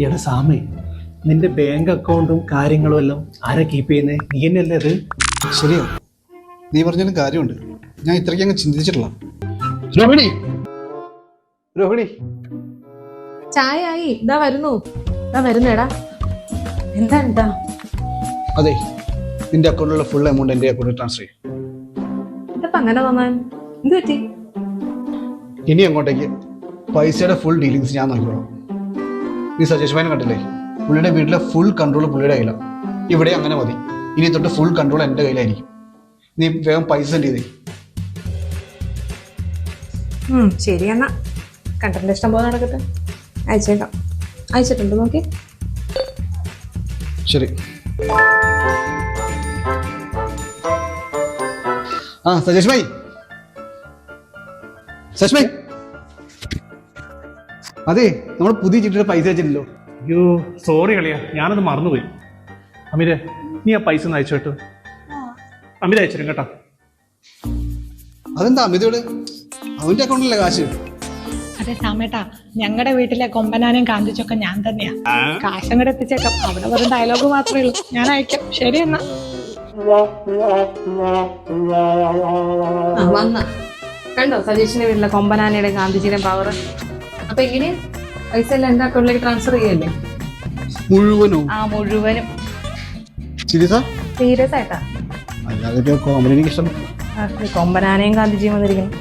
എടാ സാമേ, നിന്റെ ബാങ്ക് അക്കൗണ്ടും കാര്യങ്ങളും എല്ലാം ആരാ കീപ്പ് ചെയ്യുന്നത്? നീ തന്നെയല്ലേ അത്? ശരിയാ, നീ പറഞ്ഞാലും കാര്യമുണ്ട്. ഞാൻ ഇത്രയ്ക്ക് അങ്ങ് ചിന്തിച്ചിട്ടില്ല. രോഹിണി, രോഹിണി, ചായ ആയി, ഇതാ വരുന്നേടാ. എന്താ? അതെ, നിന്റെ അക്കൗണ്ടിലുള്ള ഫുൾ എമൗണ്ട് എൻ്റെ അക്കൗണ്ടിൽ ട്രാൻസ്ഫർ ചെയ്യും. ഇതപ്പം അങ്ങനെ തോന്നാൻ എന്ത് പറ്റി? ഇനി അങ്ങോട്ടേക്ക് പൈസയുടെ ഫുൾ ഡീലിങ്സ് ഞാൻ നൽകണം. നീ സജേഷ് ഭായിനെ കണ്ടില്ലേ? പുള്ളിയുടെ വീട്ടിലെ ഫുൾ കൺട്രോൾ പുള്ളിയുടെ കയ്യിലാണ്. ഇവിടെ അങ്ങനെ മതി. ഇനി തൊട്ട് ഫുൾ കൺട്രോൾ എൻ്റെ കയ്യിലായിരിക്കും. നീ വേഗം പൈസ സെൻഡ് ചെയ്തേ. ശരി എന്നാ, കണ്ടന്റ് ഇഷ്ടം പോലെ നടക്കട്ടെ. അയച്ചേക്കാം. അയച്ചിട്ടുണ്ട്, നോക്കി. ശരി. ആ സജേഷ് ഭായി, സജേഷ് ഭായി, അതെ, നമ്മൾ പുതിയ ചിട്ടിയുടെ പൈസ വെച്ചിട്ടില്ലോ. അയ്യോ സോറി കളിയാ, ഞാനത് മറന്നുപോയി. അമീരെ, നീ ആ പൈസ ഒന്ന് അയച്ചു കേട്ടോ. അമീര അയച്ചിരും കേട്ടോ. അതെന്താ അമിതയോട്? അവന്റെ അക്കൗണ്ടിലല്ലേ കാശ്? അതെ സാമേട്ടാ, ഞങ്ങളുടെ വീട്ടിലെ കൊമ്പനാനും കാന്തിച്ചൊക്കെ ഞാൻ തന്നെയാ. കാശ് അങ്ങോട്ട് എത്തിച്ചേക്കാം. അവിടെ വെറും ഡയലോഗ് മാത്രമേ ഉള്ളൂ. ഞാൻ അയക്കാം. ശരി എന്നാ. വന്ന കണ്ടോ സജീഷിന്റെ വീട്ടിലെ കൊമ്പനാനയുടെ ഗാന്ധിജിയുടെ പവർ. അപ്പൊ എങ്ങനെ പൈസ എല്ലാം എന്റെ അക്കൗണ്ടിലേക്ക് ട്രാൻസ്ഫർ ചെയ്യല്ലേ? മുഴുവനും? ആ മുഴുവനും. സീരിയസ് ആയിട്ടാ. അല്ലാതെ കോമഡി എനിക്ക് ഇഷ്ടം. കൊമ്പനാനയും ഗാന്ധിജിയും വന്നിരിക്കുന്നു.